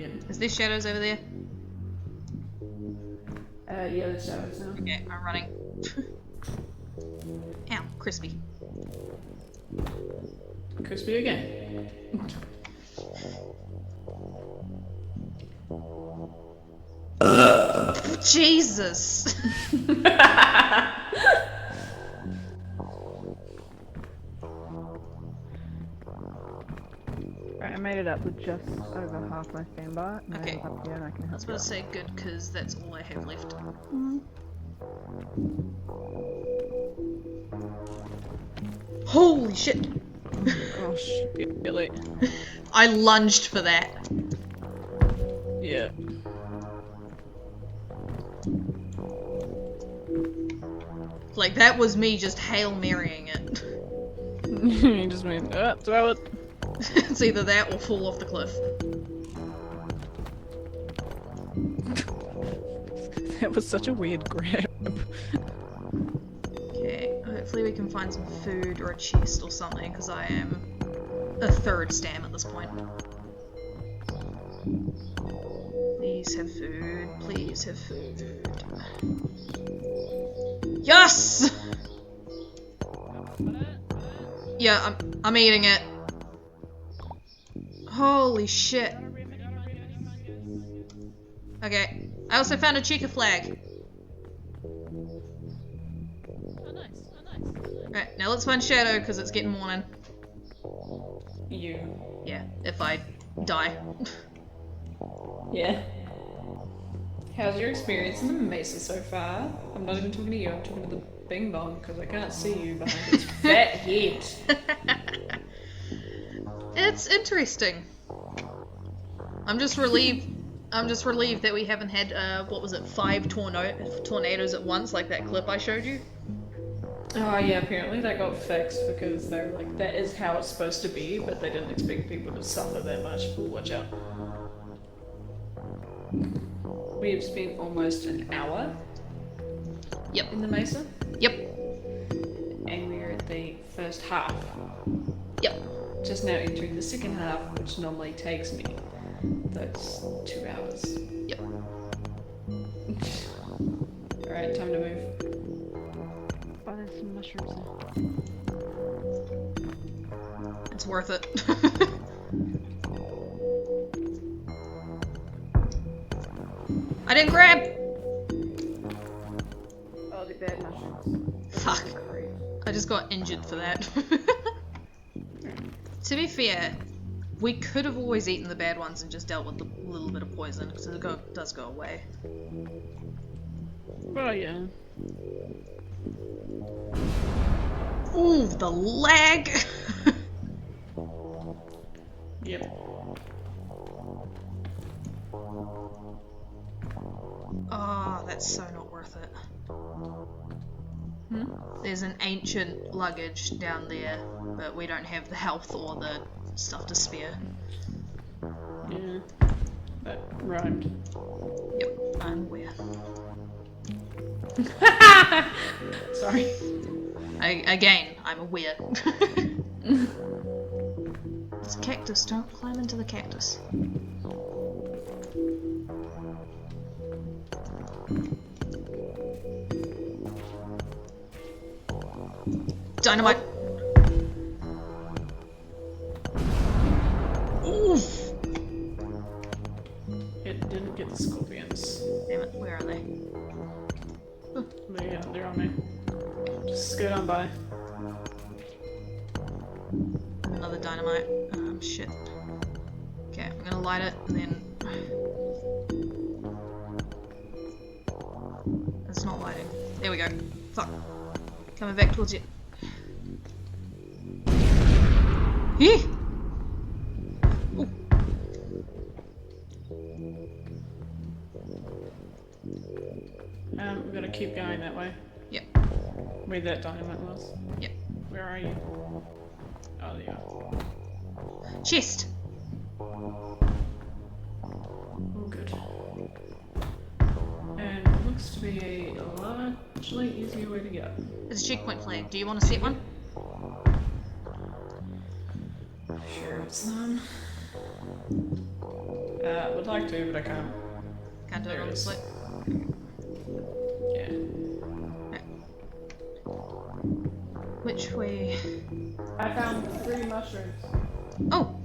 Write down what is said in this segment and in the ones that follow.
again. Is there shadows over there? Yeah, there's shadows now. Okay, I'm running. Ow, crispy. Crispy again. Jesus! Right, I made it up with just over half my standby. Okay. Up here and I can I help was you about to out. say good, because that's all I have left. Holy shit! Gosh, really? I lunged for that. Yeah. Like, that was me just Hail Marrying it. You just went, throw it. It's either that or fall off the cliff. That was such a weird grab. Okay, hopefully we can find some food or a chest or something, because I am a third stam at this point. Please have food, please have food. Yes! Yeah, I'm eating it. Holy shit. Okay, I also found a cheetah flag. Alright, now let's find Shadow, because it's getting morning. You. Yeah, if I die. Yeah. How's your experience in the mesa so far? I'm not even talking to you, I'm talking to the Bing Bong, because I can't see you behind its fat head. It's interesting. I'm just relieved that we haven't had, what was it, 5 tornadoes at once, like that clip I showed you. Oh yeah, apparently that got fixed because they're like, that is how it's supposed to be, but they didn't expect people to suffer that much. Watch out. We have spent almost an hour Yep. in the mesa, Yep. and we're at the first half. Yep. Just now entering the second half, which normally takes me those 2 hours. Yep. Alright, time to move. Oh, there's some mushrooms there. It's worth it. I didn't grab! Oh, the bad mushrooms. Fuck. I just got injured for that. To be fair, we could have always eaten the bad ones and just dealt with the little bit of poison, because it does go away. Oh, yeah. Ooh, the lag! Yep. Oh, that's so not worth it. There's an ancient luggage down there, but we don't have the health or the stuff to spare. Yeah. That rhymed. Yep, I'm aware. Sorry. I'm aware. It's a cactus, don't climb into the cactus. Dynamite! Oof! It didn't get the scorpions. Damn it, where are they? They're on me. Just scoot on by. Another dynamite. Shit. Okay, I'm gonna light it and then... It's not lighting. There we go. Fuck. Coming back towards you. Eeh! Ooh. We've got to keep going that way. Yep. Where that dynamite was. Yep. Where are you? Oh, there you are. Chest! Oh, good. And it looks to be a largely easier way to go. There's a checkpoint flag. Do you want to set one? Sure, it's none. would like to, but I can't. Can't do it There it is. honestly. Yeah. Which way? I found 3 mushrooms. Oh!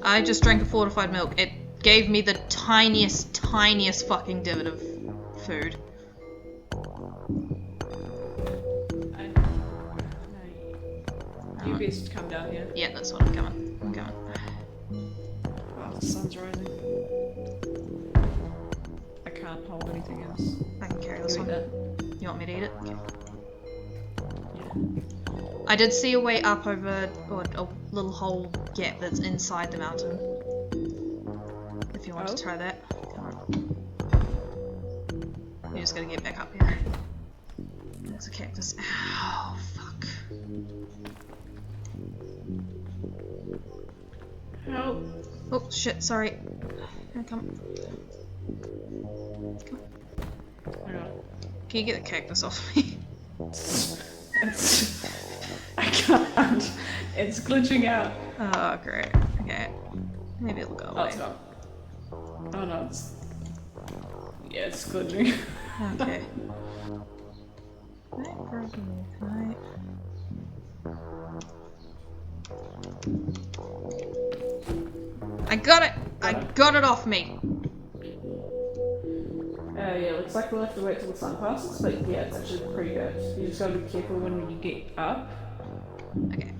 I just drank a fortified milk. It gave me the tiniest fucking divot of food. You best come down here. Yeah, that's what I'm coming. I'm coming. Oh, the sun's rising. I can't hold anything else. I can carry this You eat one. that? You want me to eat it? Okay. Yeah. I did see a way up over or a little hole gap that's inside the mountain. If you want to Oh. try that. Come on. You just gotta get back up here. There's a cactus. Ow, fuck. Help. Oh shit, sorry. Here, come. I got it. Can you get the cactus off me? It's... I can't. It's glitching out. Oh, great. Okay. Maybe it'll go Oh, away. it's gone. Oh no, it's... Yeah, it's glitching. Okay. Can I grab you? Can I got it! I got it off me! Yeah, looks like we'll have to wait till the sun passes, but yeah, it's actually pretty good. You just gotta be careful when you get up, Okay.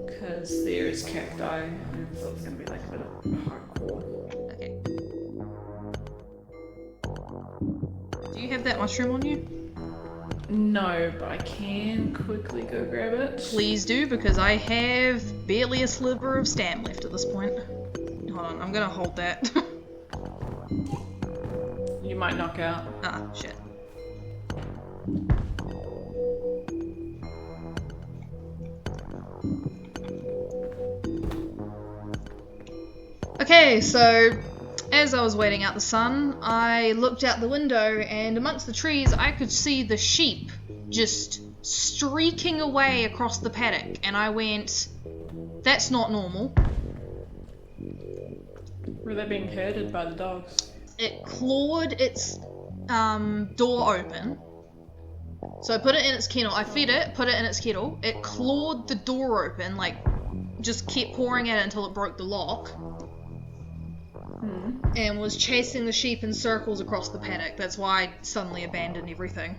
because there is cacti, and so it's gonna be like a bit of hardcore. Okay. Do you have that mushroom on you? No, but I can quickly go grab it. Please do, because I have barely a sliver of stam left at this point. Hold on, I'm gonna hold that. You might knock out. Ah, shit. Okay, so as I was waiting out the sun, I looked out the window and amongst the trees I could see the sheep just streaking away across the paddock, and I went, that's not normal. Were they being herded by the dogs? It clawed its door open. So I put it in its kennel. I fed it, put it in its kettle. It clawed the door open, like, just kept pouring at it until it broke the lock. And was chasing the sheep in circles across the paddock. That's why I suddenly abandoned everything.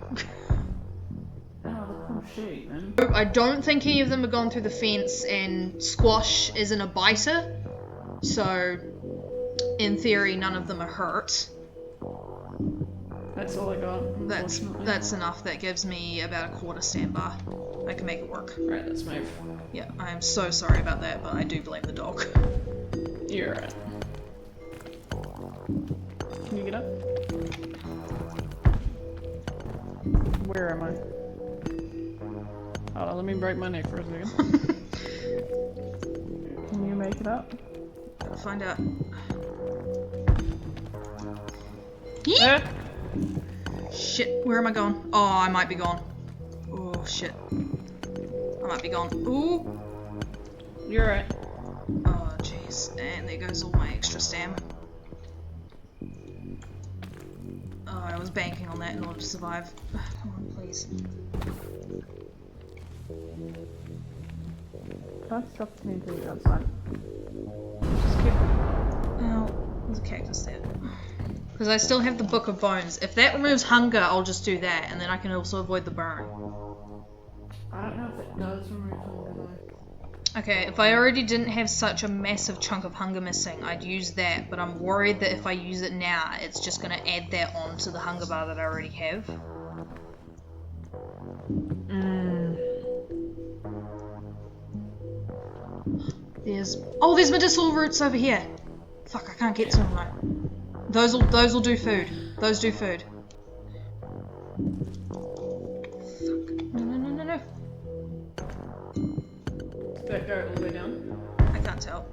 Oh, the poor sheep, man. I don't think any of them have gone through the fence, and Squash isn't a biter. So, in theory, none of them are hurt. That's all I got. Unfortunately. That's enough. That gives me about a quarter stand bar. I can make it work. Right, let's move. Yeah, I am so sorry about that, but I do blame the dog. You're right. Can you get up? Where am I? Hold on, let me break my neck for a second. Can you make it up? Gotta find out. Ah! Shit, where am I going? Oh, I might be gone. Oh, shit. I might be gone. Ooh! You're right. Oh, jeez. And there goes all my extra stam. Oh, I was banking on that in order to survive. Come on, please. Can I stop the TNT outside? Just keep... Oh, there's a cactus there. Because I still have the Book of Bones. If that removes hunger, I'll just do that, and then I can also avoid the burn. I don't know if it does remove hunger though. Okay, if I already didn't have such a massive chunk of hunger missing, I'd use that, but I'm worried that if I use it now, it's just going to add that on to the hunger bar that I already have. There's medicinal roots over here. Fuck, I can't get to them though. Those will do food. Those do food. Fuck. No. Did that go all the way down? I can't tell.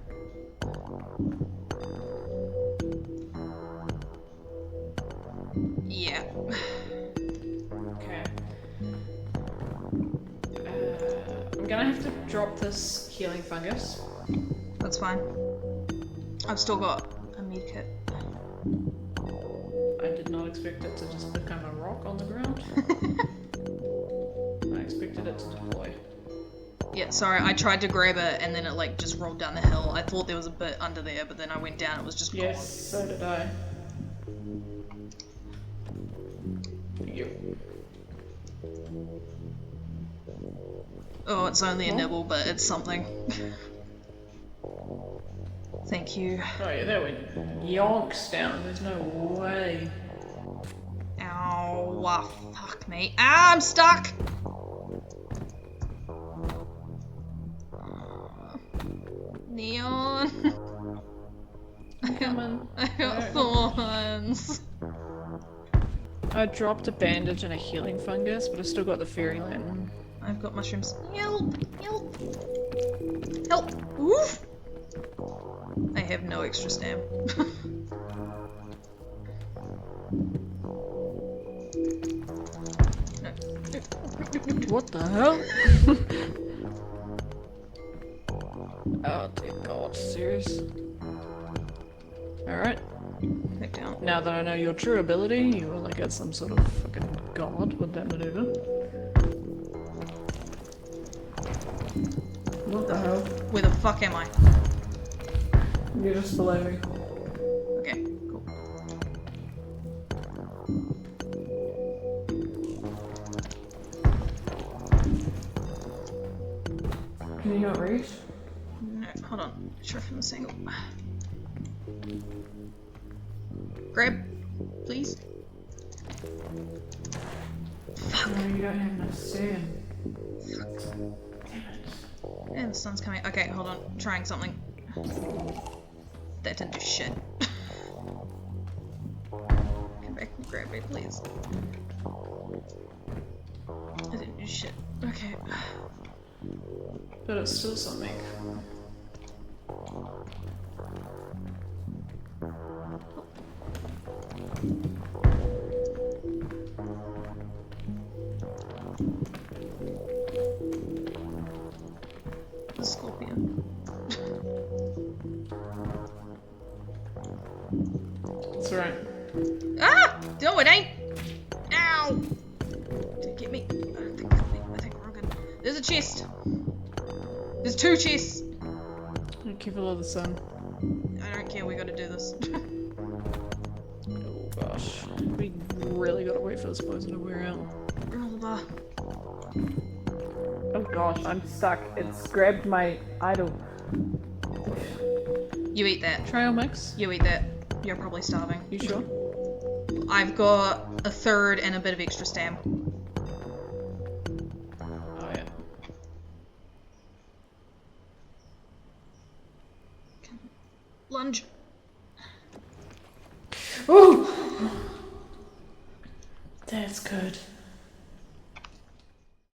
Yeah. Okay. I'm gonna have to drop this healing fungus. That's fine. I've still got a medkit. I did not expect it to just become a rock on the ground. I expected it to deploy. Yeah, sorry, I tried to grab it and then it like just rolled down the hill. I thought there was a bit under there, but then I went down, it was just Yes, gone. so did I. Yep. Oh, it's only a What? nibble, but it's something. Thank you. Oh yeah, that went yonks down. There's no way. Ow, fuck me. Ah, I'm stuck! Neon. Come on. I got thorns. I dropped a bandage and a healing fungus, but I still got the fairy lantern. I've got mushrooms. Help! Help! Help! Oof! I have no extra stam. What the hell? Oh dear god, serious? Alright, Back down. now that I know your true ability, you are like some sort of fucking god with that maneuver. What the hell? Where the fuck am I? You're just below me. Okay, cool. Can you not reach? No, hold on. Try from this angle. Grab, please. No, you don't have enough stand. And the sun's coming. Okay, hold on. Trying something. That didn't do shit. Come back and grab me, please. That didn't do shit. Okay. But it's still something. The scorpion. That's right. Ah! No, it ain't! Ow! Did it get me? I think we're all good. There's a chest. There's two chests. Be careful of the sun. I don't care, we gotta do this. Oh gosh. We really gotta wait for this poison to wear out. Roll the bar. Oh gosh, I'm stuck. It's grabbed my idol. You eat that. Trail mix? You eat that. You're probably starving. You sure? I've got a third and a bit of extra stam. Oh yeah. Lunge. Ooh! That's good.